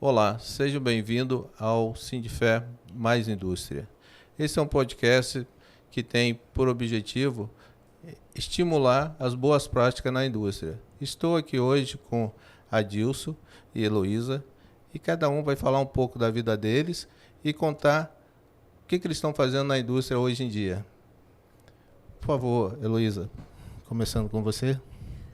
Olá, seja bem-vindo ao Sindifé Mais Indústria. Esse é um podcast que tem por objetivo estimular as boas práticas na indústria. Estou aqui hoje com Adilson e Heloísa e cada um vai falar um pouco da vida deles e contar o que eles estão fazendo na indústria hoje em dia. Por favor, Heloísa, começando com você.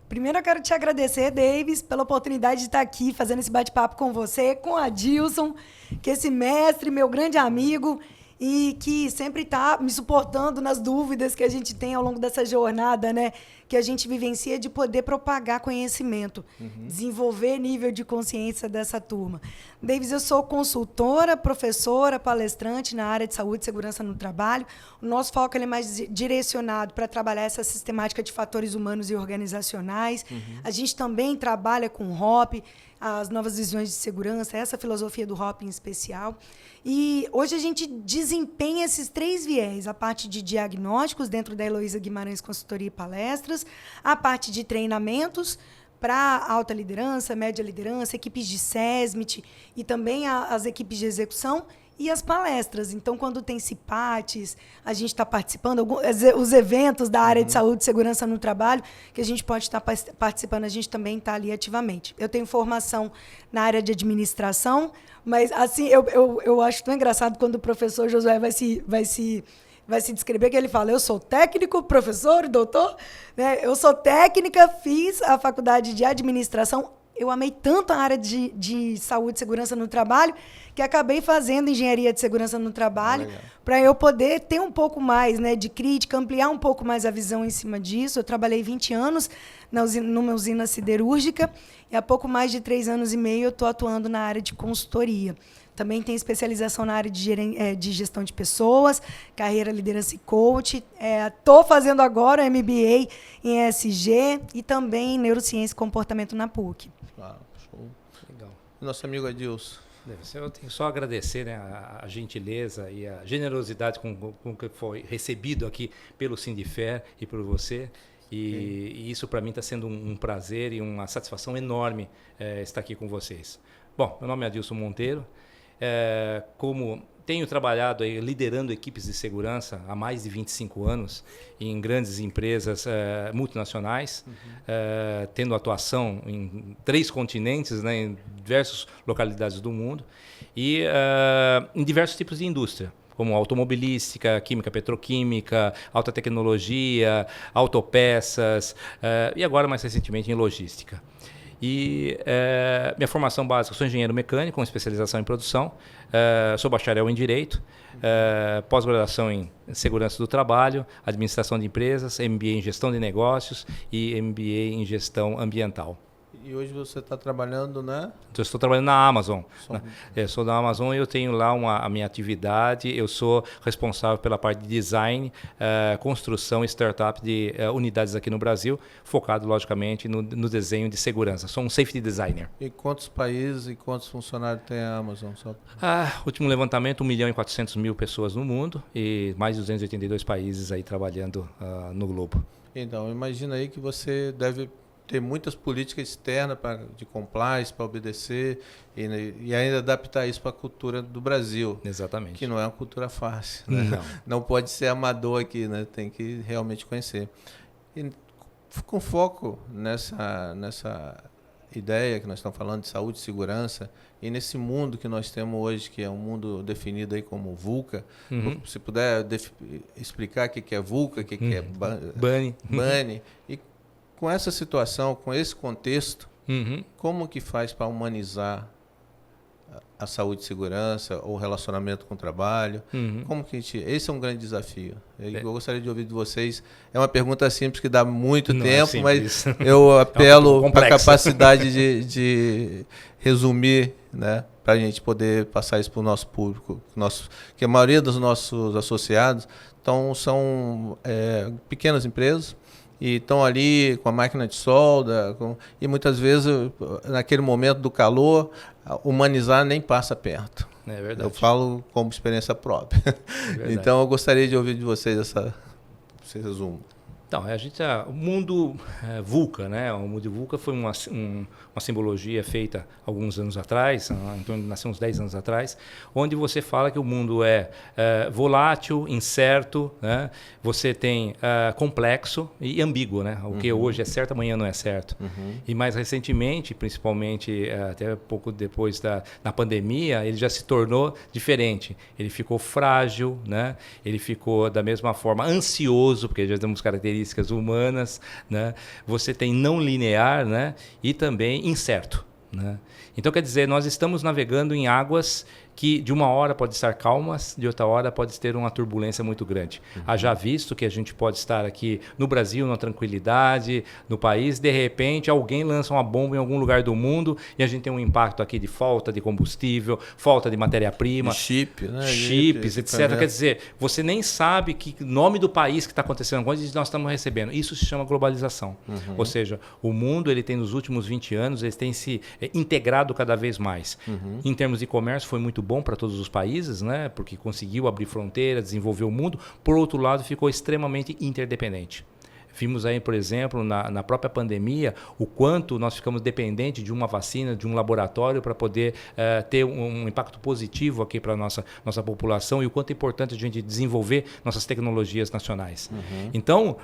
Primeiro eu quero te agradecer, Davis, pela oportunidade de estar aqui fazendo esse bate-papo com você, com a Adilson, que é esse mestre, meu grande amigo, e que sempre está me suportando nas dúvidas que a gente tem ao longo dessa jornada, né? Que a gente vivencia de poder propagar conhecimento, desenvolver nível de consciência dessa turma. Davis, eu sou consultora, professora, palestrante na área de saúde e segurança no trabalho. O nosso foco ele é mais direcionado para trabalhar essa sistemática de fatores humanos e organizacionais. A gente também trabalha com o HOP, as novas visões de segurança, essa filosofia do HOP em especial. E hoje a gente desempenha esses 3 viés, a parte de diagnósticos dentro da Heloísa Guimarães Consultoria e Palestras, a parte de treinamentos para alta liderança, média liderança, equipes de SESMIT e também as equipes de execução e as palestras. Então, quando tem CIPATES, a gente está participando, os eventos da área de saúde e segurança no trabalho, que a gente pode estar participando, a gente também está ali ativamente. Eu tenho formação na área de administração, mas assim eu acho tão engraçado quando o professor Josué vai se descrever, que ele fala, eu sou técnico, professor, doutor, né? Eu sou técnica, fiz a faculdade de administração, eu amei tanto a área de saúde e segurança no trabalho que acabei fazendo engenharia de segurança no trabalho para eu poder ter um pouco mais, né, de crítica, ampliar um pouco mais a visão em cima disso. Eu trabalhei 20 anos numa usina siderúrgica e há pouco mais de 3 anos e meio eu estou atuando na área de consultoria. Também tenho especialização na área de gestão de pessoas, carreira, liderança e coach. Estou fazendo agora MBA em ESG e também em neurociência e comportamento na PUC. Ah, show. Legal. E nosso amigo Adilson? Eu tenho só a agradecer, né, a gentileza e a generosidade com que foi recebido aqui pelo Sindifé e por você. E isso para mim está sendo um prazer e uma satisfação enorme estar aqui com vocês. Bom, meu nome é Adilson Monteiro. Como tenho trabalhado aí, liderando equipes de segurança há mais de 25 anos em grandes empresas multinacionais, tendo atuação em 3 continentes, né, em diversas localidades do mundo e em diversos tipos de indústria, como automobilística, química, petroquímica, alta tecnologia, autopeças e agora mais recentemente em logística. E minha formação básica, sou engenheiro mecânico, com especialização em produção, sou bacharel em Direito, pós-graduação em Segurança do Trabalho, Administração de Empresas, MBA em Gestão de Negócios e MBA em Gestão Ambiental. E hoje você está trabalhando, né? Eu estou trabalhando na Amazon. Eu sou da Amazon e eu tenho lá a minha atividade. Eu sou responsável pela parte de design, construção e startup de unidades aqui no Brasil, focado, logicamente, no desenho de segurança. Sou um safety designer. E quantos países e quantos funcionários tem a Amazon? Último levantamento, 1.400.000 pessoas no mundo e mais de 282 países aí trabalhando no globo. Então, imagina aí que você deve ter muitas políticas externas de compliance para obedecer e ainda adaptar isso para a cultura do Brasil. Exatamente. Que não é uma cultura fácil. Né? Não pode ser amador aqui, né? Tem que realmente conhecer. E com foco nessa ideia que nós estamos falando de saúde e segurança e nesse mundo que nós temos hoje, que é um mundo definido aí como VUCA, se puder explicar o que é VUCA, o que é BANI, e com essa situação, com esse contexto, como que faz para humanizar a saúde e segurança, ou o relacionamento com o trabalho? Como que esse é um grande desafio. Eu gostaria de ouvir de vocês. É uma pergunta simples que dá muito tempo, mas eu apelo para a capacidade de resumir, né, para a gente poder passar isso para o nosso público. Que a maioria dos nossos associados são pequenas empresas, e estão ali com a máquina de solda, e muitas vezes, naquele momento do calor, humanizar nem passa perto. É verdade. Eu falo como experiência própria. Então, eu gostaria de ouvir de vocês esse resumo. Então, o mundo VUCA, né? O mundo VUCA foi uma simbologia feita alguns anos atrás, então nasceu uns 10 anos atrás, onde você fala que o mundo é volátil, incerto, né? Você tem complexo e ambíguo, né? O que hoje é certo, amanhã não é certo. E mais recentemente, principalmente até pouco depois da pandemia, ele já se tornou diferente. Ele ficou frágil, né? Ele ficou da mesma forma ansioso, porque já temos características humanas, né? Você tem não linear, né? E também incerto, né? Então, quer dizer, nós estamos navegando em águas que de uma hora pode estar calmas, de outra hora pode ter uma turbulência muito grande. Haja visto que a gente pode estar aqui no Brasil, na tranquilidade, no país, de repente alguém lança uma bomba em algum lugar do mundo e a gente tem um impacto aqui de falta de combustível, falta de matéria-prima, chip, né? chips, etc. Quer dizer, você nem sabe que nome do país que está acontecendo, onde nós estamos recebendo. Isso se chama globalização. Ou seja, o mundo ele tem nos últimos 20 anos, ele tem se integrado cada vez mais. Em termos de comércio, foi muito bom para todos os países, né? Porque conseguiu abrir fronteiras, desenvolver o mundo. Por outro lado, ficou extremamente interdependente. Vimos aí, por exemplo, na própria pandemia, o quanto nós ficamos dependentes de uma vacina, de um laboratório para poder ter um impacto positivo aqui para a nossa população e o quanto é importante a gente desenvolver nossas tecnologias nacionais. Então,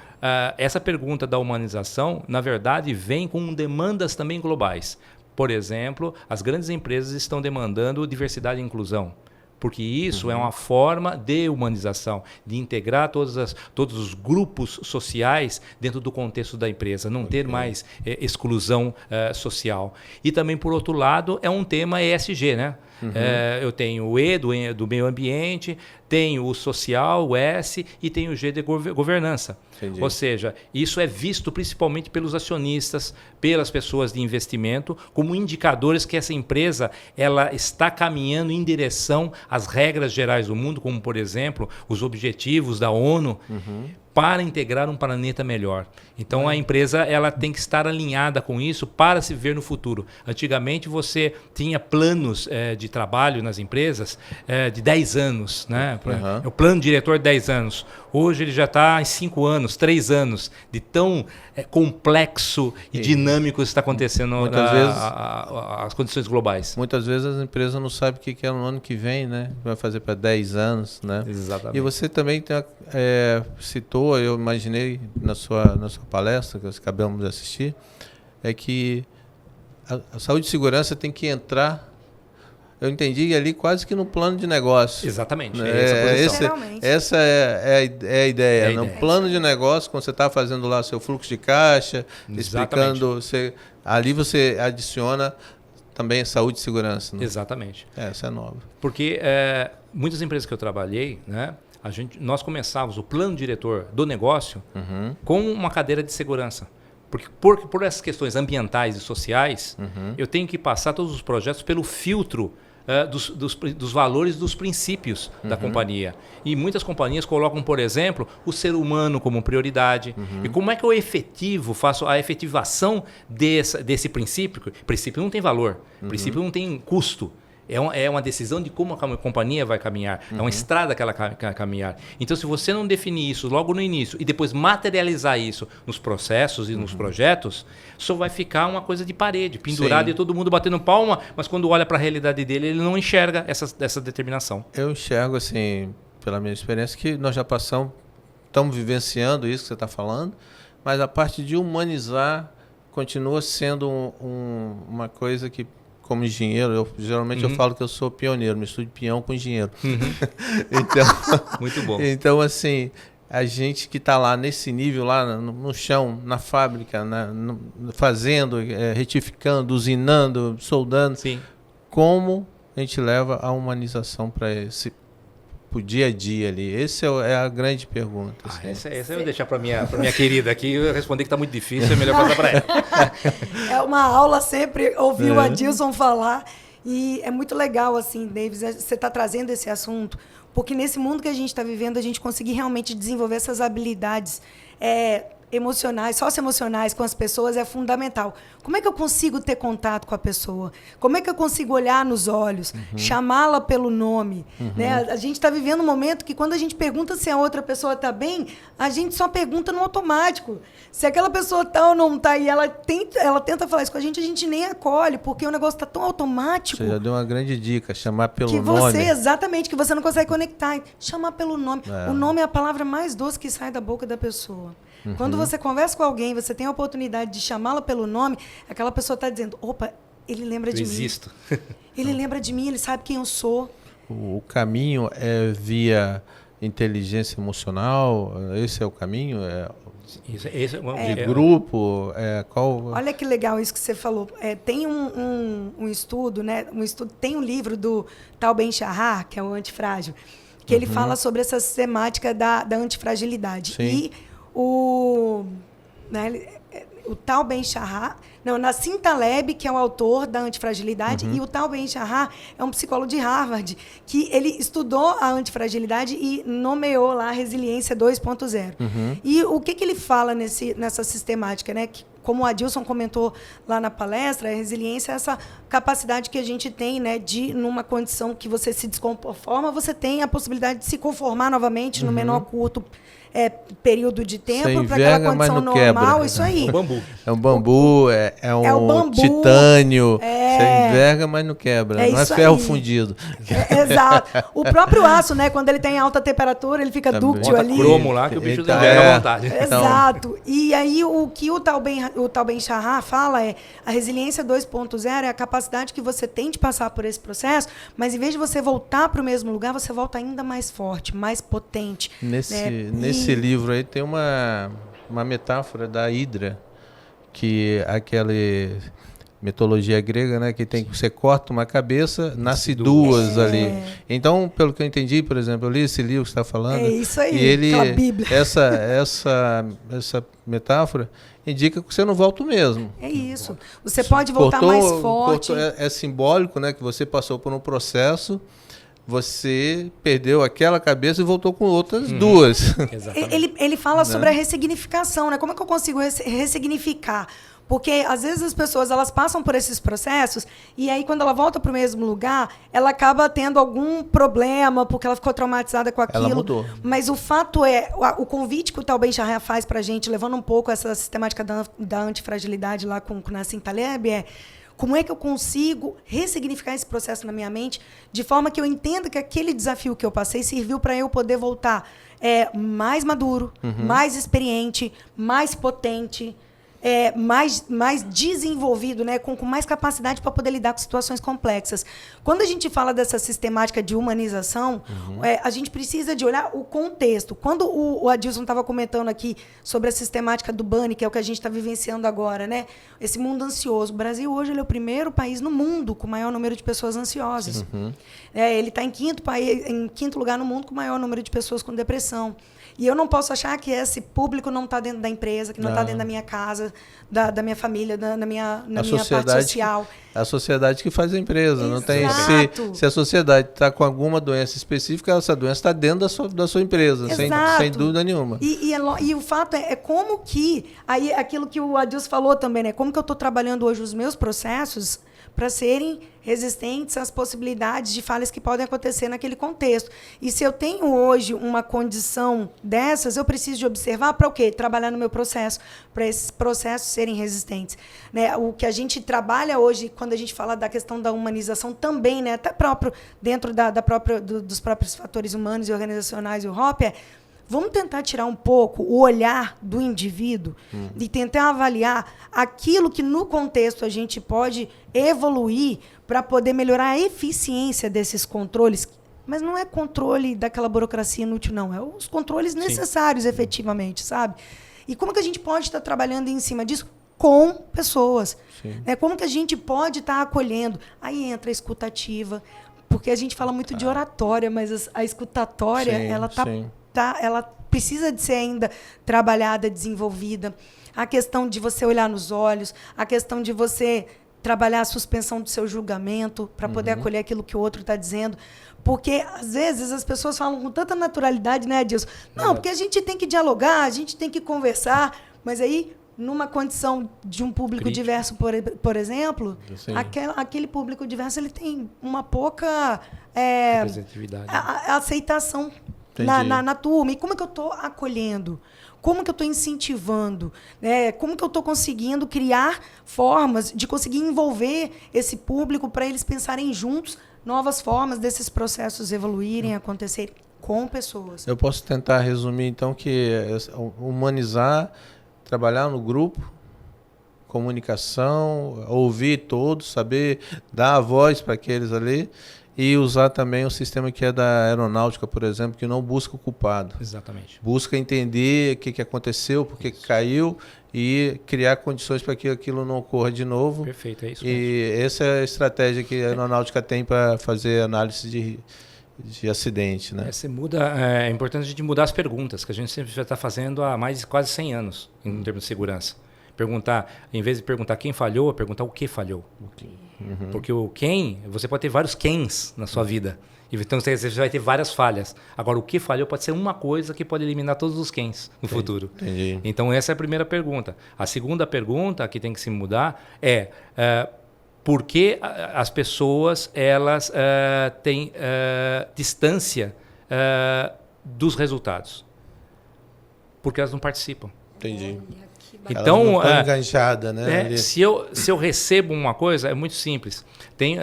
essa pergunta da humanização, na verdade, vem com demandas também globais. Por exemplo, as grandes empresas estão demandando diversidade e inclusão, porque isso é uma forma de humanização, de integrar todos os grupos sociais dentro do contexto da empresa, não ter mais exclusão social. E também, por outro lado, é um tema ESG, né? Eu tenho o E do meio ambiente, tenho o social, o S, e tenho o G de governança. Entendi. Ou seja, isso é visto principalmente pelos acionistas, pelas pessoas de investimento, como indicadores que essa empresa ela está caminhando em direção às regras gerais do mundo, como, por exemplo, os objetivos da ONU, para integrar um planeta melhor. Então, a empresa ela tem que estar alinhada com isso para se ver no futuro. Antigamente, você tinha planos de trabalho nas empresas de 10 anos, né? O plano diretor de 10 anos. Hoje ele já está em 5 anos, 3 anos, de tão complexo e dinâmico que está acontecendo as condições globais. Muitas vezes as empresas não sabem o que é no ano que vem, né? Vai fazer para 10 anos, né? Exatamente. E você também citou, eu imaginei na sua palestra, que nós acabamos de assistir, é que a saúde e segurança tem que entrar, eu entendi ali quase que no plano de negócio. Exatamente. Essa é a ideia. No plano de negócio, quando você está fazendo lá seu fluxo de caixa, explicando, ali você adiciona também saúde e segurança. Né? Exatamente. Essa é nova. Porque muitas empresas que eu trabalhei, né, nós começávamos o plano diretor do negócio com uma cadeira de segurança. Porque por essas questões ambientais e sociais, eu tenho que passar todos os projetos pelo filtro dos valores, dos princípios da companhia. E muitas companhias colocam, por exemplo, o ser humano como prioridade. E como é que eu faço a efetivação desse princípio? O princípio não tem valor, o princípio não tem custo. É uma decisão de como a companhia vai caminhar. É uma estrada que ela vai caminhar. Então, se você não definir isso logo no início e depois materializar isso nos processos e nos projetos, só vai ficar uma coisa de parede, pendurada e todo mundo batendo palma, mas quando olha para a realidade dele, ele não enxerga essa determinação. Eu enxergo, assim, pela minha experiência, que nós já estamos vivenciando isso que você está falando, mas a parte de humanizar continua sendo uma coisa que, como engenheiro, geralmente eu falo que eu sou pioneiro, misturo peão com engenheiro. Então, muito bom. Então, assim, a gente que está lá nesse nível, lá no chão, na fábrica, fazendo, retificando, usinando, soldando, como a gente leva a humanização para o dia a dia ali? Essa é a grande pergunta. Assim. Essa eu vou deixar para minha querida aqui. Eu responder que está muito difícil, é melhor passar para ela. É uma aula sempre ouvir o Adilson falar. E é muito legal, assim, Davis, você está trazendo esse assunto, porque nesse mundo que a gente está vivendo, a gente conseguir realmente desenvolver essas habilidades. emocionais, socioemocionais com as pessoas é fundamental. Como é que eu consigo ter contato com a pessoa? Como é que eu consigo olhar nos olhos, chamá-la pelo nome? Né? A gente está vivendo um momento que quando a gente pergunta se a outra pessoa está bem, a gente só pergunta no automático. Se aquela pessoa está ou não está e ela tenta falar isso com a gente nem acolhe, porque o negócio está tão automático. Você já deu uma grande dica, chamar pelo que nome. Exatamente, que você não consegue conectar. Chamar pelo nome. O nome é a palavra mais doce que sai da boca da pessoa. Quando você conversa com alguém, você tem a oportunidade de chamá-la pelo nome, aquela pessoa está dizendo, opa, ele lembra de mim. Existo. Ele lembra de mim, ele sabe quem eu sou. O caminho é via inteligência emocional? Esse é o caminho? De grupo? Qual... Olha que legal isso que você falou. Tem um estudo, né? Tem um livro do Tal Ben-Shahar, que é o Antifrágil, que ele fala sobre essa sistemática da antifragilidade. Sim. E o Tal Ben-Shahar, Nassim Taleb, que é o autor da antifragilidade, e o Tal Ben-Shahar é um psicólogo de Harvard, que ele estudou a antifragilidade e nomeou lá a resiliência 2.0. E o que ele fala nessa sistemática, né? Que, como o Adilson comentou lá na palestra, a resiliência é essa capacidade que a gente tem, né, de, numa condição que você se desconforma, você tem a possibilidade de se conformar novamente no menor curto período de tempo para aquela condição normal, quebra. Isso aí. É um bambu. É um bambu, é um bambu, titânio. Você enverga, mas não quebra. Não é ferro fundido. Exato. O próprio aço, né? Quando ele tem alta temperatura, ele fica dúctil ali. Cromo lá que o bicho enverga à vontade. Exato. E aí o que o Tal Ben-Shahar fala é a resiliência 2.0 é a capacidade que você tem de passar por esse processo, mas em vez de você voltar para o mesmo lugar, você volta ainda mais forte, mais potente. Nesse livro aí tem uma metáfora da hidra, que aquela mitologia grega, né, que você corta uma cabeça, nasce duas ali. Então, pelo que eu entendi, por exemplo, eu li esse livro que você está falando. É isso aí, e ele, aquela Bíblia. Essa metáfora indica que você não volta mesmo. É isso. Você pode voltar mais forte. É simbólico, né, que você passou por um processo. Você perdeu aquela cabeça e voltou com outras duas. Ele fala sobre a ressignificação, né? Como é que eu consigo ressignificar? Porque, às vezes, as pessoas elas passam por esses processos e aí, quando ela volta para o mesmo lugar, ela acaba tendo algum problema porque ela ficou traumatizada com aquilo. Ela mudou. Mas o fato é, o convite que o Tal Ben-Shahar faz para a gente, levando um pouco essa sistemática da antifragilidade lá com Nassim Taleb, como é que eu consigo ressignificar esse processo na minha mente de forma que eu entenda que aquele desafio que eu passei serviu para eu poder voltar mais maduro, mais experiente, mais potente, mais desenvolvido, né, com mais capacidade para poder lidar com situações complexas. Quando a gente fala dessa sistemática de humanização, a gente precisa de olhar o contexto. Quando o Adilson estava comentando aqui sobre a sistemática do BANI, que é o que a gente está vivenciando agora, né, esse mundo ansioso. O Brasil hoje ele é o primeiro país no mundo com o maior número de pessoas ansiosas. Ele está em quinto lugar no mundo com o maior número de pessoas com depressão. E eu não posso achar que esse público não está dentro da empresa, que não está dentro da minha casa, da minha família, na minha parte social. A sociedade que faz a empresa. Não tem, se a sociedade está com alguma doença específica, essa doença está dentro da sua empresa, sem dúvida nenhuma. E o fato é como que, aí aquilo que o Adilson falou também, né? Como que eu estou trabalhando hoje os meus processos para serem resistentes às possibilidades de falhas que podem acontecer naquele contexto. E se eu tenho hoje uma condição dessas, eu preciso de observar para o quê? Trabalhar no meu processo, para esses processos serem resistentes. Né? O que a gente trabalha hoje, quando a gente fala da questão da humanização também, né? Até próprio, dentro dos próprios fatores humanos e organizacionais, o HOP, vamos tentar tirar um pouco o olhar do indivíduo e tentar avaliar aquilo que, no contexto, a gente pode evoluir para poder melhorar a eficiência desses controles. Mas não é controle daquela burocracia inútil, não. É os controles necessários, efetivamente, sabe? E como que a gente pode estar trabalhando em cima disso? Com pessoas. Como que a gente pode estar acolhendo? Aí entra a escutativa, porque a gente fala muito de oratória, mas a escutatória, ela precisa de ser ainda trabalhada, desenvolvida. A questão de você olhar nos olhos, a questão de você trabalhar a suspensão do seu julgamento para poder acolher aquilo que o outro está dizendo. Porque, às vezes, as pessoas falam com tanta naturalidade, né, Adilson? Não, porque a gente tem que dialogar, a gente tem que conversar. Mas aí, numa condição de um público Crítico. diverso, por exemplo, aquele público diverso ele tem uma pouca Representatividade. aceitação na turma. E como é que eu estou acolhendo? Como que eu estou incentivando? Como que eu estou conseguindo criar formas de conseguir envolver esse público para eles pensarem juntos novas formas desses processos evoluírem, acontecerem com pessoas? Eu posso tentar resumir, então, que humanizar, trabalhar no grupo, comunicação, ouvir todos, saber dar a voz para aqueles ali e usar também o sistema que é da aeronáutica, por exemplo, que não busca o culpado. Exatamente. Busca entender o que aconteceu, por que caiu e criar condições para que aquilo não ocorra de novo. Perfeito, é isso mesmo. E essa é a estratégia que a aeronáutica tem para fazer análise de acidente, né? É importante a gente mudar as perguntas, que a gente sempre já está fazendo há mais de quase 100 anos, em termos de segurança. Em vez de perguntar quem falhou, perguntar o que falhou. Uhum. Porque o quem, você pode ter vários quens na sua vida. Então você vai ter várias falhas. Agora, o que falhou pode ser uma coisa que pode eliminar todos os quens no futuro. Entendi. Então essa é a primeira pergunta. A segunda pergunta que tem que se mudar é por que as pessoas elas têm distância dos resultados? Porque elas não participam. Entendi. Então, não estão enganchada, né? Se eu recebo uma coisa, é muito simples. Tem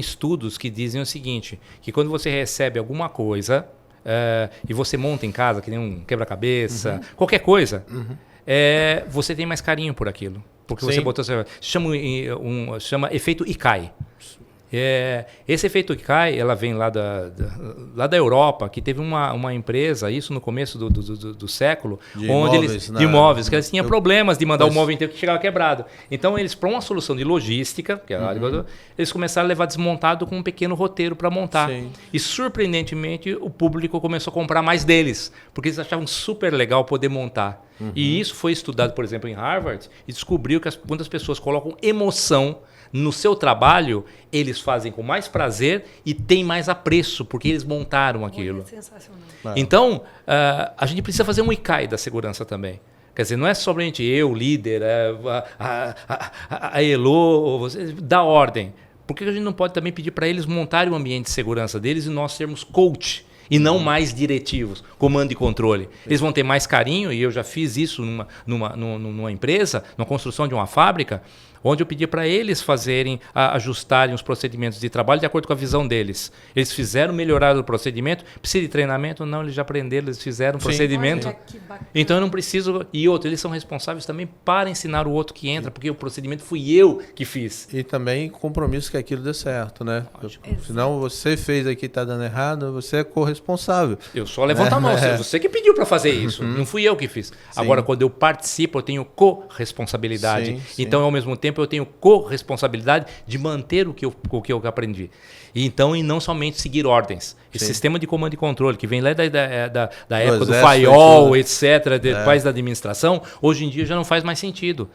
estudos que dizem o seguinte, que quando você recebe alguma coisa e você monta em casa, que nem um quebra-cabeça, qualquer coisa, você tem mais carinho por aquilo. Porque você botou... Chama efeito Ikai. Esse efeito Ikai, ela vem lá da Europa, que teve uma empresa, isso no começo do século, de imóveis, que eles tinham problemas de mandar o móvel inteiro que chegava quebrado. Então, eles, para uma solução de logística, que eles começaram a levar desmontado com um pequeno roteiro para montar. Sim. E, surpreendentemente, o público começou a comprar mais deles, porque eles achavam super legal poder montar. E isso foi estudado, por exemplo, em Harvard, e descobriu que quando as pessoas colocam emoção no seu trabalho, eles fazem com mais prazer e tem mais apreço, porque eles montaram aquilo. É sensacional. Então, a gente precisa fazer um Ikai da segurança também. Quer dizer, não é somente eu, líder, a Elo, você, dá ordem. Por que a gente não pode também pedir para eles montarem o ambiente de segurança deles e nós sermos coach? E não mais diretivos, comando e controle. Eles vão ter mais carinho, e eu já fiz isso numa empresa, numa construção de uma fábrica, onde eu pedi para eles ajustarem os procedimentos de trabalho de acordo com a visão deles. Eles fizeram, melhorar o procedimento. Precisa de treinamento? Não, eles já aprenderam, eles fizeram o procedimento. Olha, que bacana. Então eu não preciso... E outro, eles são responsáveis também para ensinar o outro que entra, porque o procedimento fui eu que fiz. E também compromisso que aquilo dê certo, né? Senão você fez aqui, está dando errado, você é corresponsável. Eu só levanto a mão. Você que pediu para fazer isso, não fui eu que fiz. Sim. Agora, quando eu participo, eu tenho corresponsabilidade. Sim. Então, ao mesmo tempo, eu tenho corresponsabilidade de manter o que eu aprendi. E não somente seguir ordens. Esse sistema de comando e controle, que vem lá da época do FIOL, etc., depois da administração, hoje em dia já não faz mais sentido.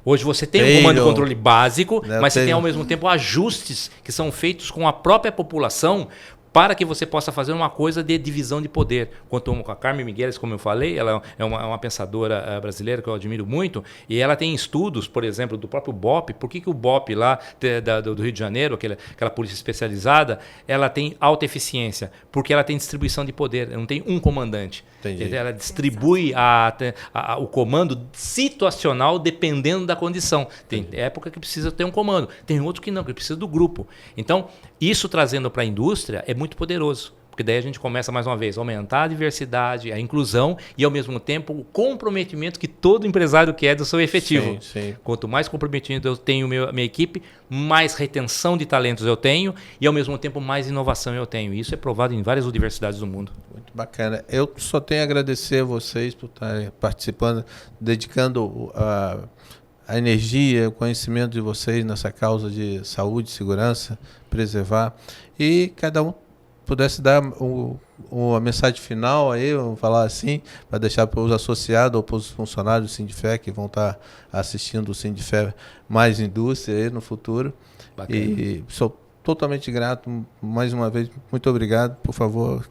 Hoje você tem um comando e controle básico, mas você tem ao mesmo tempo ajustes que são feitos com a própria população para que você possa fazer uma coisa de divisão de poder. Quanto a Carmen Migueles, como eu falei, ela é uma pensadora brasileira que eu admiro muito, e ela tem estudos, por exemplo, do próprio BOP. Por que o BOP lá do Rio de Janeiro, aquela polícia especializada, ela tem alta eficiência? Porque ela tem distribuição de poder, não tem um comandante. Entendi. Ela distribui o comando situacional dependendo da condição. Tem época que precisa ter um comando, tem outro que não, que precisa do grupo. Então, isso trazendo para a indústria é muito poderoso, porque daí a gente começa mais uma vez a aumentar a diversidade, a inclusão e ao mesmo tempo o comprometimento que todo empresário quer do seu efetivo. Sim. Quanto mais comprometimento eu tenho minha equipe, mais retenção de talentos eu tenho e ao mesmo tempo mais inovação eu tenho. Isso é provado em várias universidades do mundo. Muito bacana. Eu só tenho a agradecer a vocês por estarem participando, dedicando a energia, o conhecimento de vocês nessa causa de saúde, segurança, preservar, e cada um pudesse dar uma mensagem final aí, vamos falar assim, para deixar para os associados ou para os funcionários do Sindifé que vão estar assistindo o Sindifé Mais Indústria aí no futuro. Bacana. E sou totalmente grato, mais uma vez, muito obrigado. Por favor,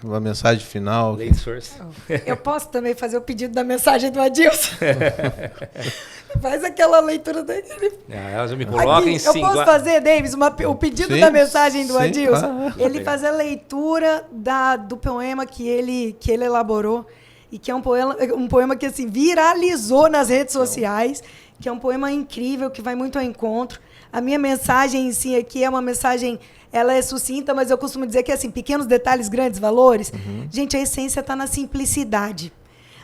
uma mensagem final. Ladies first. Eu posso também fazer o pedido da mensagem do Adilson? Faz aquela leitura dele. Ela já me coloca em Eu posso fazer, Davis, o pedido da mensagem do Adilson? Ele fazer a leitura do poema que ele elaborou, e que é um poema que assim, viralizou nas redes sociais, que é um poema incrível, que vai muito ao encontro. A minha mensagem em si aqui é uma mensagem, ela é sucinta, mas eu costumo dizer que assim, pequenos detalhes, grandes valores. Gente, a essência está na simplicidade.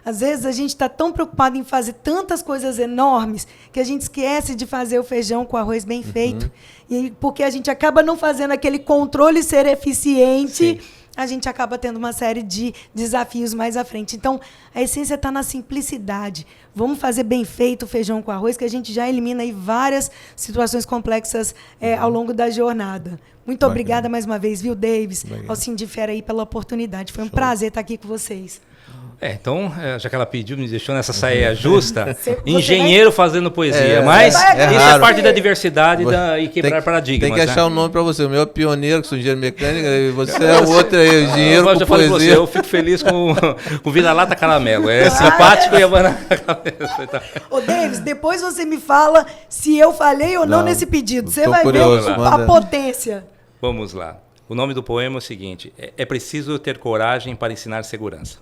Às vezes a gente está tão preocupado em fazer tantas coisas enormes que a gente esquece de fazer o feijão com arroz bem feito. E porque a gente acaba não fazendo aquele controle ser eficiente, a gente acaba tendo uma série de desafios mais à frente. Então, a essência está na simplicidade. Vamos fazer bem feito o feijão com arroz, que a gente já elimina aí várias situações complexas ao longo da jornada. Muito obrigada mais uma vez, viu, Davis? Ao Sindifer aí pela oportunidade. Foi um prazer estar aqui com vocês. Então, já que ela pediu, me deixou nessa saia justa, engenheiro fazendo poesia. Mas isso é parte da diversidade e quebrar paradigmas. Tem que achar um nome para você. O meu é pioneiro, que sou engenheiro mecânico, e você é o outro aí, engenheiro com poesia. Eu fico feliz com o vira-lata caramelo. É simpático e a banana cabeça. Ô, Davis, depois você me fala se eu falhei ou não nesse pedido. Você vai ver a potência. Vamos lá. O nome do poema é o seguinte: é preciso ter coragem para ensinar segurança.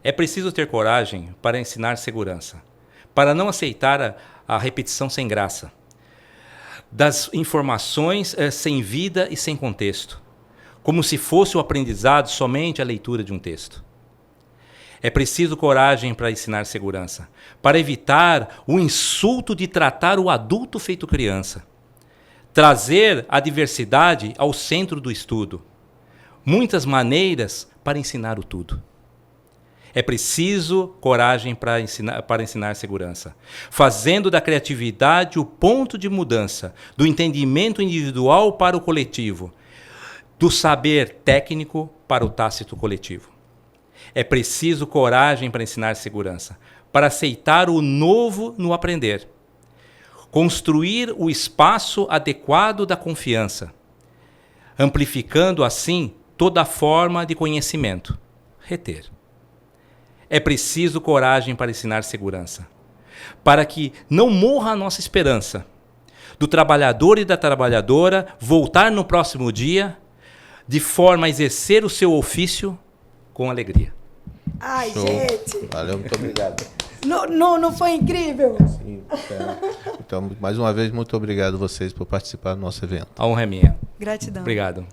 É preciso ter coragem para ensinar segurança, para não aceitar a repetição sem graça, das informações sem vida e sem contexto, como se fosse o aprendizado somente a leitura de um texto. É preciso coragem para ensinar segurança, para evitar o insulto de tratar o adulto feito criança, trazer a diversidade ao centro do estudo, muitas maneiras para ensinar o tudo. É preciso coragem para ensinar segurança, fazendo da criatividade o ponto de mudança, do entendimento individual para o coletivo, do saber técnico para o tácito coletivo. É preciso coragem para ensinar segurança, para aceitar o novo no aprender, construir o espaço adequado da confiança, amplificando assim toda forma de conhecimento, reter. É preciso coragem para ensinar segurança, para que não morra a nossa esperança do trabalhador e da trabalhadora voltar no próximo dia de forma a exercer o seu ofício com alegria. Ai, show. Gente! Valeu, muito obrigado. Não foi incrível? Sim, então, mais uma vez, muito obrigado a vocês por participar do nosso evento. A honra é minha. Gratidão. Obrigado.